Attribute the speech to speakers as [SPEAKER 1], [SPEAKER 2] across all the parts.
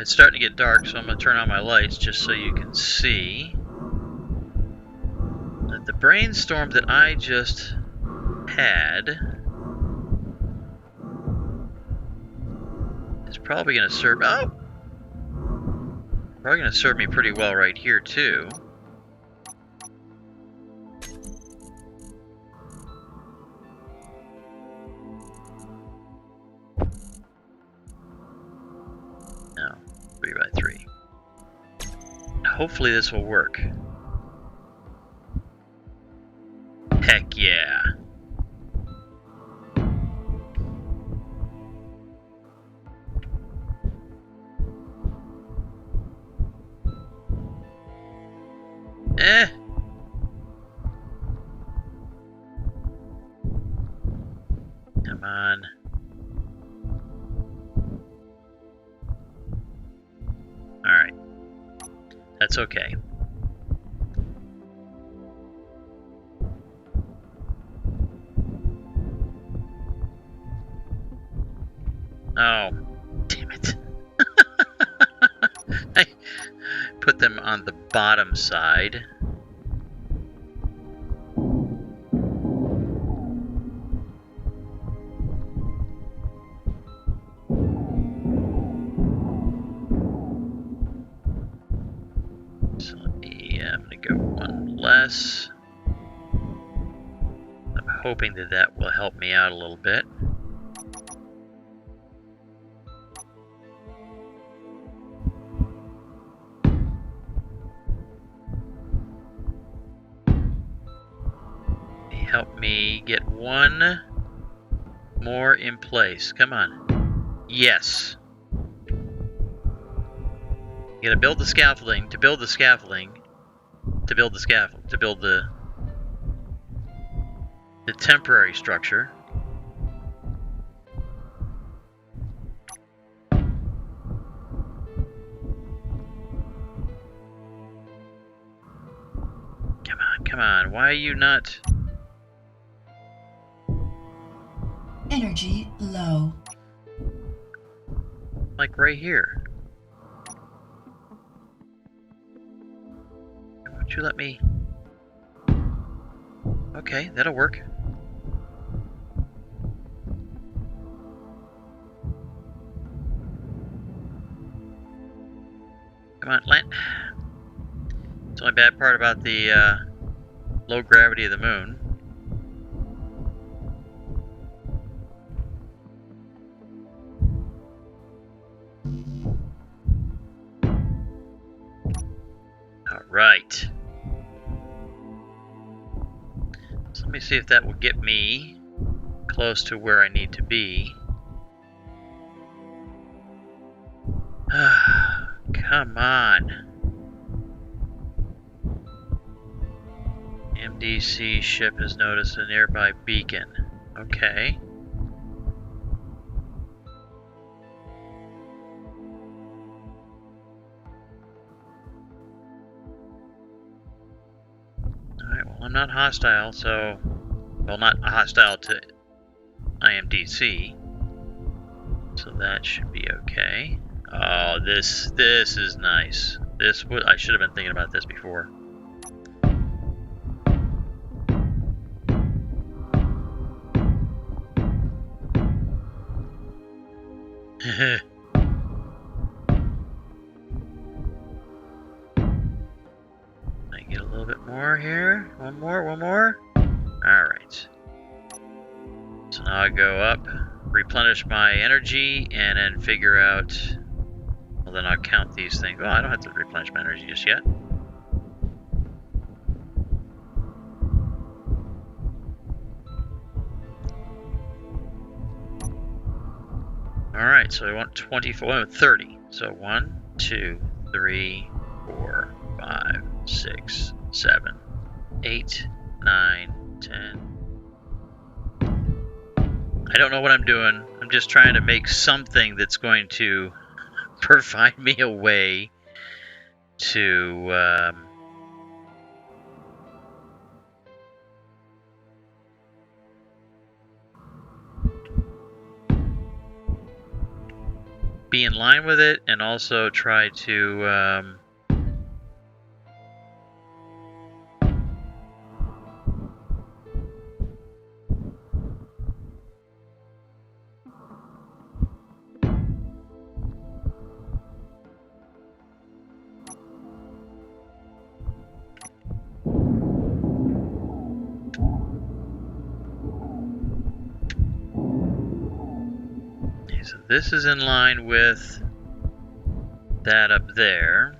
[SPEAKER 1] It's starting to get dark, so I'm going to turn on my lights just so you can see that the brainstorm that I just had is probably going to serve... Oh! Probably going to serve me pretty well right here, too. No, 3x3. Hopefully this will work. Heck yeah. Come on. Alright. That's okay. Oh, damn it. I put them on the bottom side. So I'm going to go one less. I'm hoping that that will help me out a little bit. Help me get one more in place. Come on. Yes. You gotta build the scaffolding to build the scaffolding to build the scaffold to build the temporary structure. Come on, come on. Why are you not...
[SPEAKER 2] Energy low.
[SPEAKER 1] Like right here. Won't you let me... Okay, that'll work. Come on, land. It's the only bad part about the low gravity of the moon. Right. So let me see if that will get me close to where I need to be. Come on. MDC ship has noticed a nearby beacon. Okay. Alright, well, I'm not hostile, so... Well, not hostile to IMDC. So that should be okay. Oh, this is nice. I should have been thinking about this before. Get a little bit more here. One more. Alright. So now I go up, replenish my energy, and then figure out... Well, then I'll count these things. Oh, I don't have to replenish my energy just yet. Alright, so I want 30. So 1, 2, 3, 4, 5, 6, 7, 8, 9, 10. I don't know what I'm doing. I'm just trying to make something that's going to provide me a way to be in line with it and also try to so this is in line with that up there.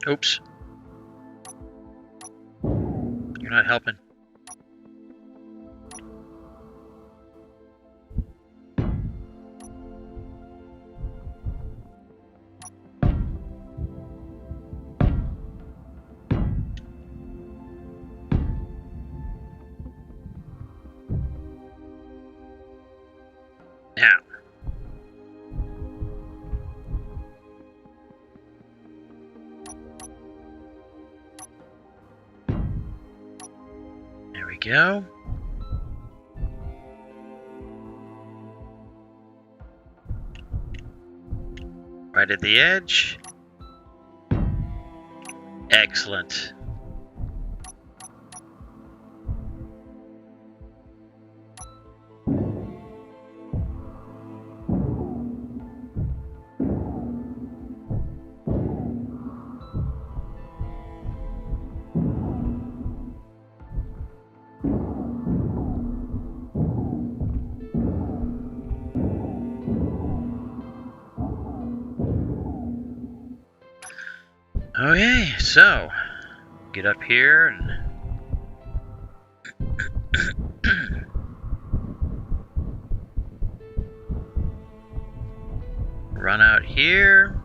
[SPEAKER 1] Oops. You're not helping. Now. There we go. Right at the edge. Excellent. Okay, so get up here and run out here.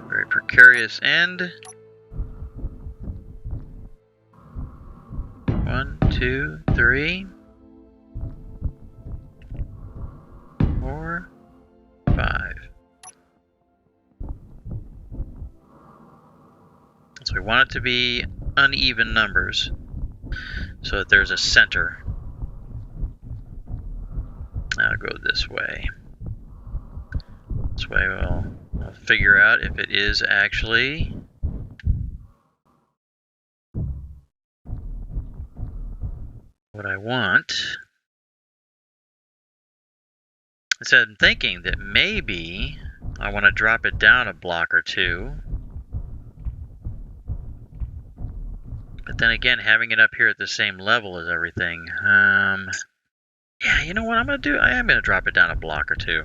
[SPEAKER 1] Very precarious end. 1, 2, 3. 4, 5. So we want it to be uneven numbers so that there's a center. I'll go this way. This way we'll figure out if it is actually what I want. So I'm thinking that maybe I want to drop it down a block or two. But then again, having it up here at the same level as everything. Yeah, you know what I'm going to do? I am going to drop it down a block or two.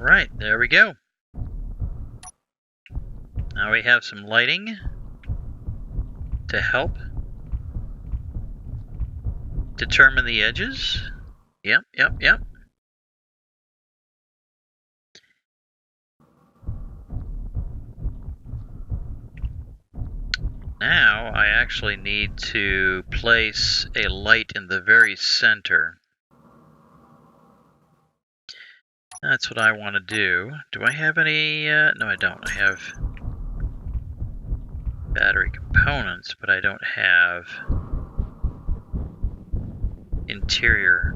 [SPEAKER 1] Alright, there we go. Now we have some lighting to help determine the edges. Yep. Now I actually need to place a light in the very center. That's what I want to do. Do I have any? No, I don't. I have battery components, but I don't have interior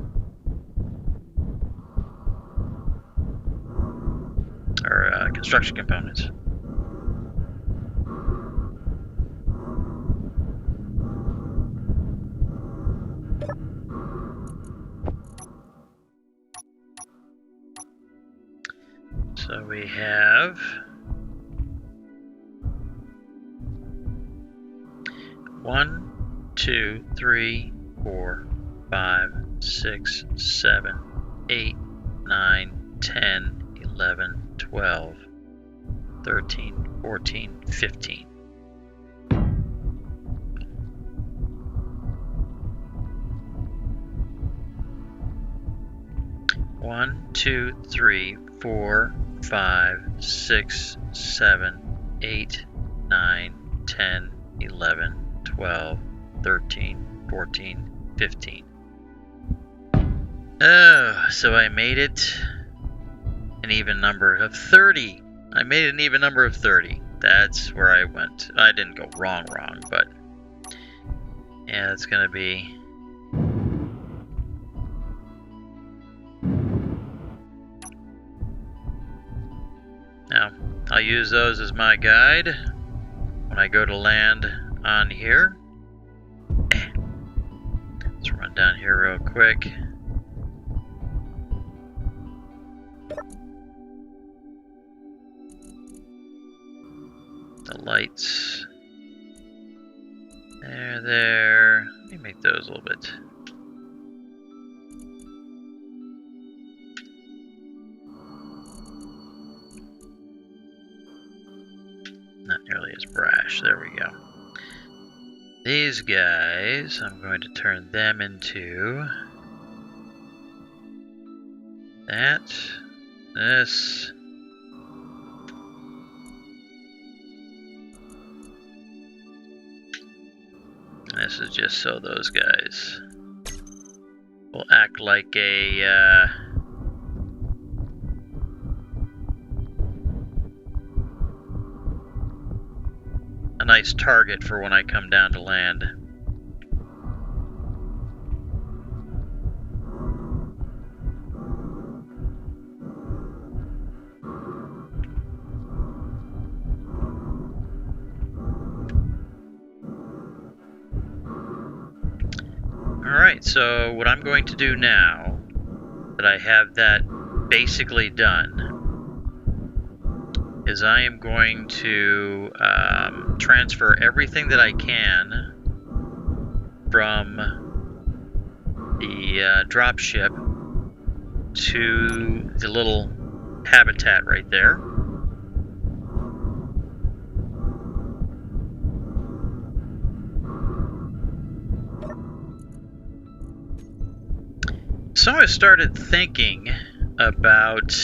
[SPEAKER 1] or construction components. So we have 1, 2, 3, 4, 5, 6, 7, 8, 9, 10, 11, 12, 13, 14, 15. One, 2, 3, 4, 5, 6, 7, 8, 9, 10, 11, 12, 13, 14, 15. Oh, so I made it an even number of 30. I made it an even number of 30. That's where I went. I didn't go wrong, but yeah, it's gonna be. Now, I'll use those as my guide when I go to land on here. Let's run down here real quick. The lights. There. Let me make those a little bit. Not nearly as brash. There we go. These guys, I'm going to turn them into that, this, and this is just so those guys will act like a nice target for when I come down to land. Alright, so what I'm going to do now that I have that basically done is I am going to transfer everything that I can from the drop ship to the little habitat right there. So I started thinking about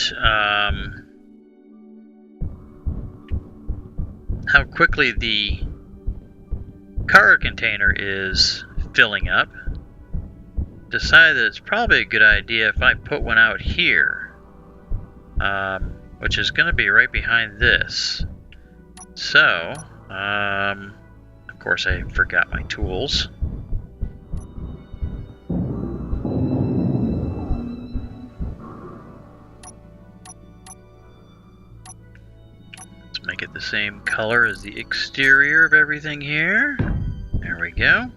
[SPEAKER 1] how quickly the cargo container is filling up. Decided that it's probably a good idea if I put one out here, which is going to be right behind this. So, of course I forgot my tools. Make it the same color as the exterior of everything here. There we go.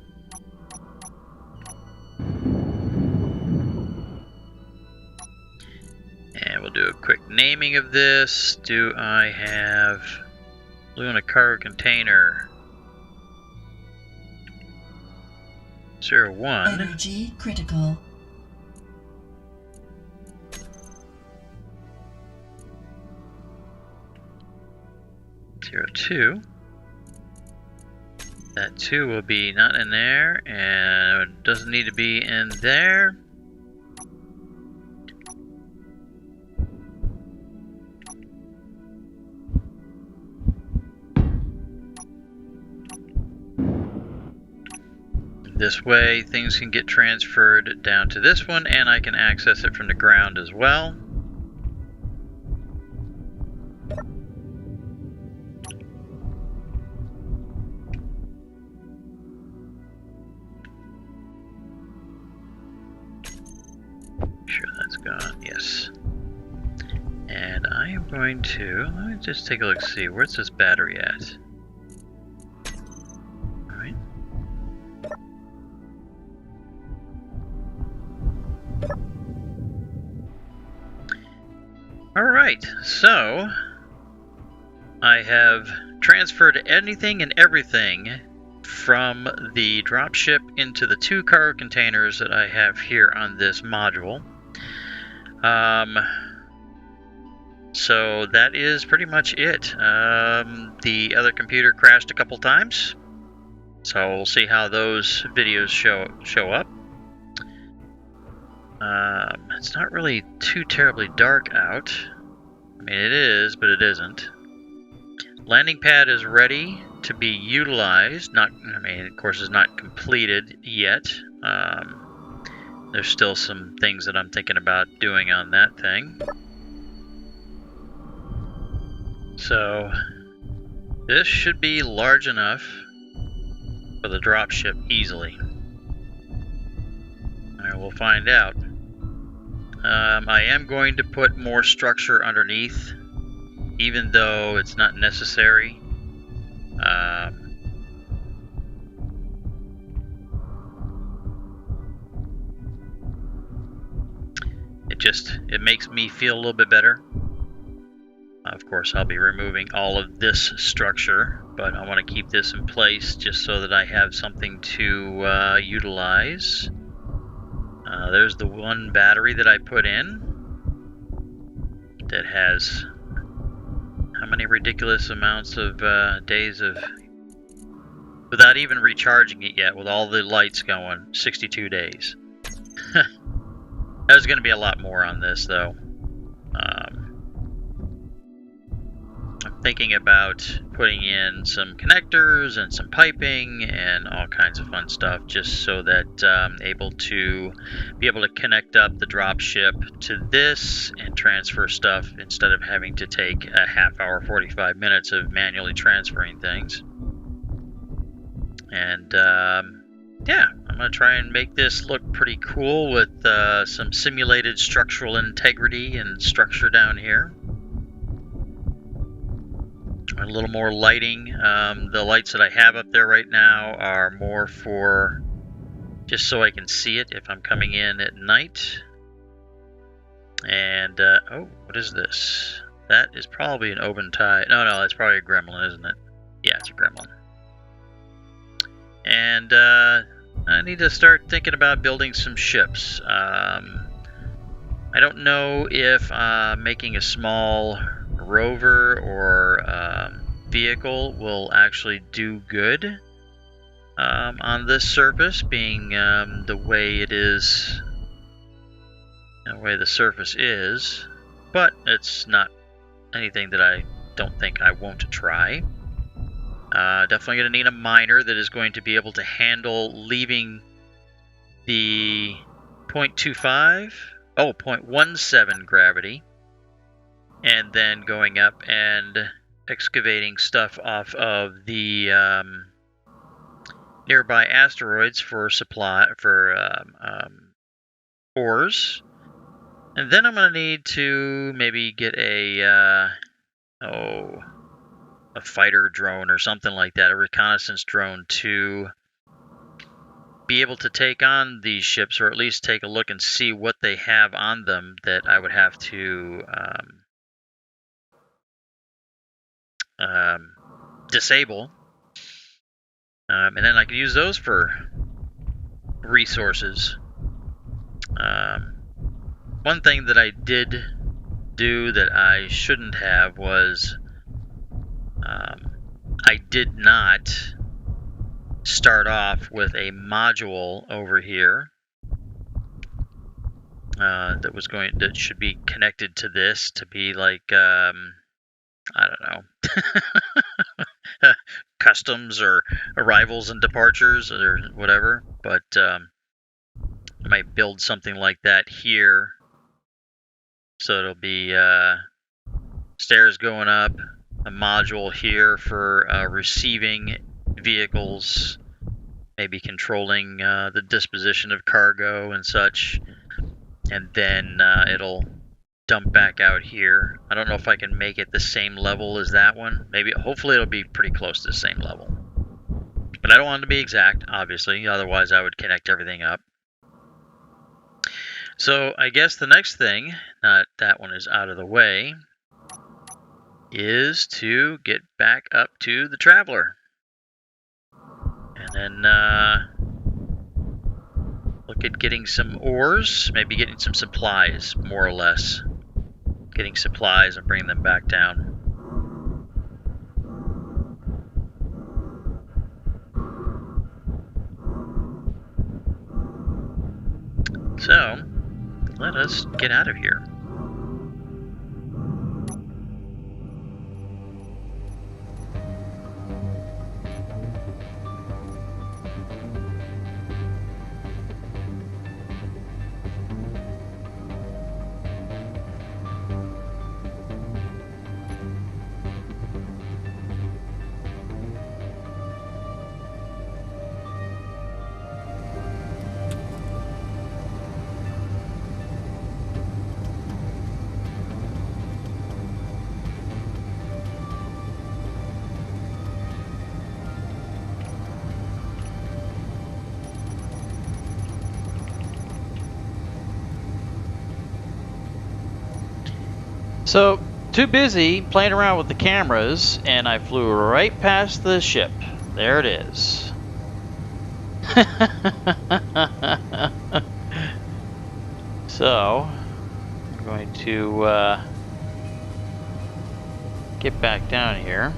[SPEAKER 1] And we'll do a quick naming of this. Do I have blue in a cargo container? 01.
[SPEAKER 2] Energy critical.
[SPEAKER 1] 2. That 2 will be not in there, and doesn't need to be in there. This way, things can get transferred down to this one, and I can access it from the ground as well. Sure that's gone, yes. And I am going to, let me just take a look, see, where's this battery at? Alright. Alright, so I have transferred anything and everything from the dropship into the 2 cargo containers that I have here on this module. So that is pretty much it. The other computer crashed a couple times, so we'll see how those videos show up. It's not really too terribly dark out. I mean, it is, but it isn't. Landing pad is ready to be utilized. Not, I mean, of course, it's not completed yet. There's still some things that I'm thinking about doing on that thing. So this should be large enough for the dropship easily. We'll find out. I am going to put more structure underneath, even though it's not necessary. It makes me feel a little bit better. Of course, I'll be removing all of this structure, but I want to keep this in place just so that I have something to utilize. There's the one battery that I put in that has how many ridiculous amounts of days of, without even recharging it yet, with all the lights going, 62 days. There's going to be a lot more on this, though. I'm thinking about putting in some connectors and some piping and all kinds of fun stuff, just so that I'm able to connect up the dropship to this and transfer stuff instead of having to take a half hour, 45 minutes of manually transferring things. And yeah, I'm going to try and make this look pretty cool with some simulated structural integrity and structure down here. A little more lighting. The lights that I have up there right now are more for just so I can see it if I'm coming in at night. And, oh, what is this? That is probably an Untitled. No, that's probably a gremlin, isn't it? Yeah, it's a gremlin. And, I need to start thinking about building some ships. I don't know if making a small rover or vehicle will actually do good on this surface, being the way it is, the way the surface is, but it's not anything that I don't think I won't try. Definitely going to need a miner that is going to be able to handle leaving the 0.17 gravity and then going up and excavating stuff off of the nearby asteroids for supply for ores. And then I'm going to need to maybe get a fighter drone or something like that, a reconnaissance drone, to be able to take on these ships, or at least take a look and see what they have on them that I would have to disable. And then I could use those for resources. One thing that I did do that I shouldn't have was I did not start off with a module over here that should be connected to this to be like I don't know, customs or arrivals and departures or whatever. But I might build something like that here, so it'll be stairs going up, a module here for receiving vehicles, maybe controlling the disposition of cargo and such, and then it'll dump back out here. I don't know if I can make it the same level as that one. Maybe, hopefully it'll be pretty close to the same level. But I don't want it to be exact, obviously, otherwise I would connect everything up. So I guess the next thing, that one is out of the way, is to get back up to the Traveler. And then look at getting some ores, maybe getting some supplies, more or less. Getting supplies and bringing them back down. So, let us get out of here. So, too busy playing around with the cameras, and I flew right past the ship. There it is. So, I'm going to get back down here.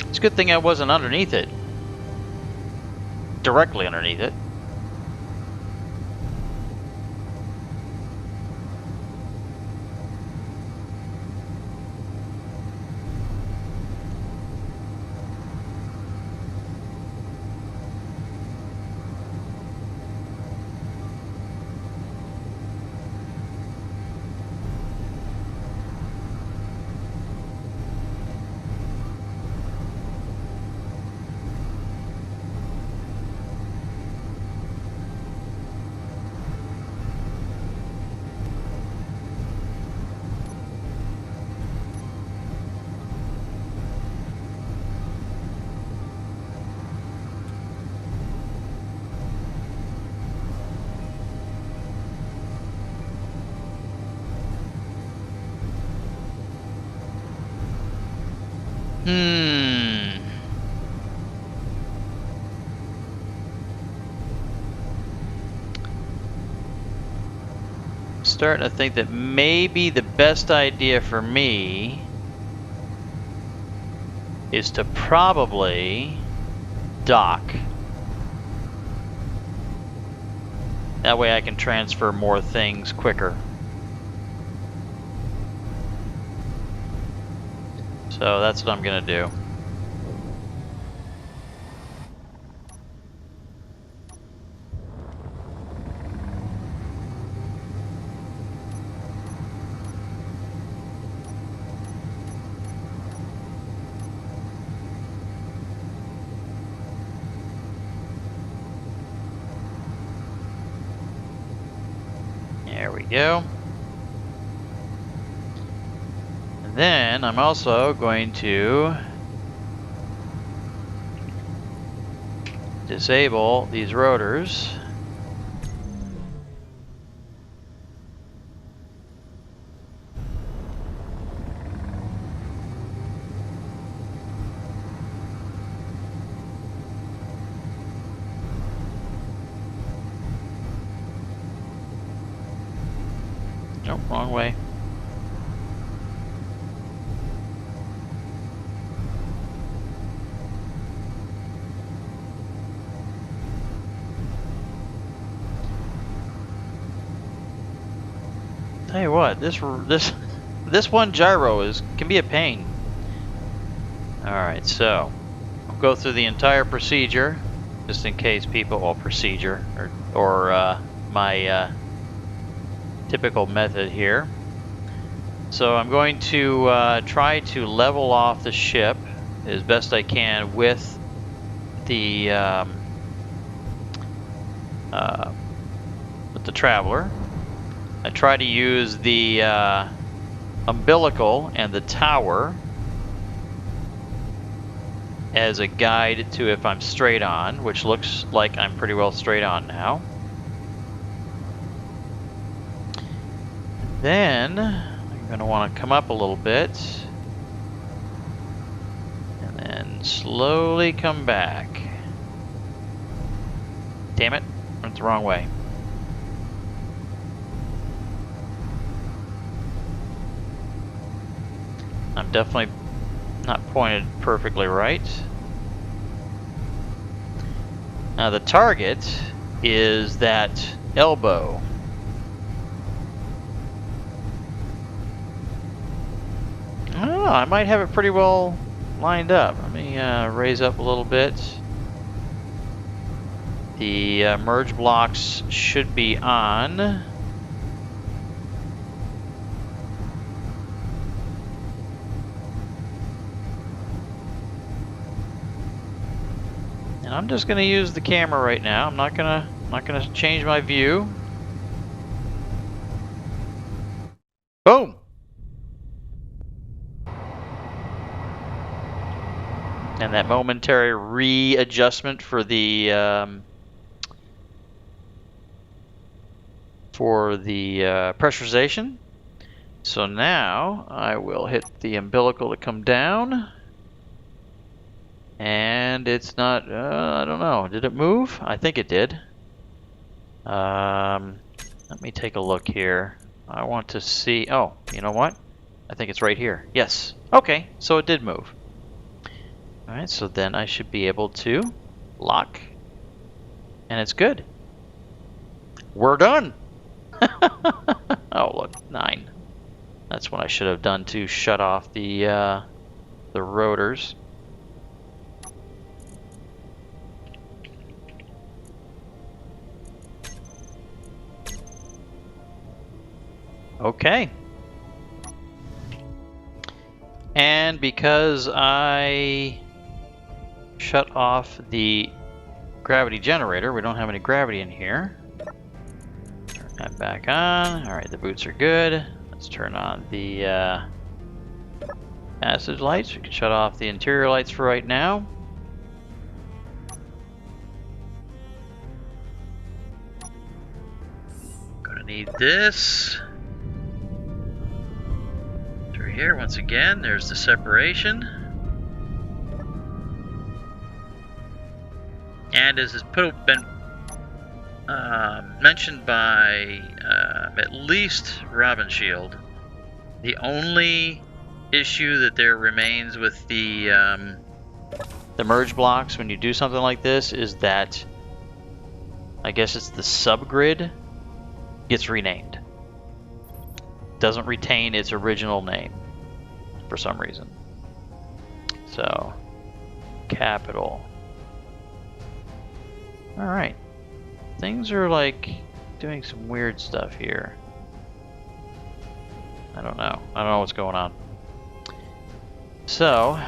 [SPEAKER 1] It's a good thing I wasn't underneath it. Directly underneath it. Starting to think that maybe the best idea for me is to probably dock. That way I can transfer more things quicker. So that's what I'm gonna do. There we go. And then I'm also going to disable these rotors.
[SPEAKER 2] wrong way. Tell you what, this one gyro can be a pain. All right, so I'll go through the entire procedure, just in case people, well, procedure or my typical method here. So I'm going to try to level off the ship as best I can with the traveler. I try to use the umbilical and the tower as a guide to if I'm straight on, which looks like I'm pretty well straight on now. Then I'm going to want to come up a little bit and then slowly come back. Damn it, went the wrong way. I'm definitely not pointed perfectly right. Now the target is that elbow. I don't know, I might have it pretty well lined up. Let me raise up a little bit. The merge blocks should be on. I'm just going to use the camera right now. I'm not gonna change my view. Boom. And that momentary readjustment for the pressurization. So now I will hit the umbilical to come down. And it's not, I don't know, did it move? I think it did. Let me take a look here. I want to see, oh, you know what? I think it's right here. Yes, okay, so it did move. All right, so then I should be able to lock, and it's good. We're done. Oh, look, 9. That's what I should have done to shut off the rotors. Okay. And because I shut off the gravity generator, we don't have any gravity in here. Turn that back on. All right, the boots are good. Let's turn on the passage lights. We can shut off the interior lights for right now.
[SPEAKER 1] Gonna need this. Through here, once again, there's the separation. And as has been mentioned by at least Robin Shield, the only issue that there remains with the
[SPEAKER 2] merge blocks when you do something like this is that I guess it's the subgrid gets renamed. Doesn't retain its original name for some reason. So, capital. All right, things are like doing some weird stuff here. I don't know what's going on. So,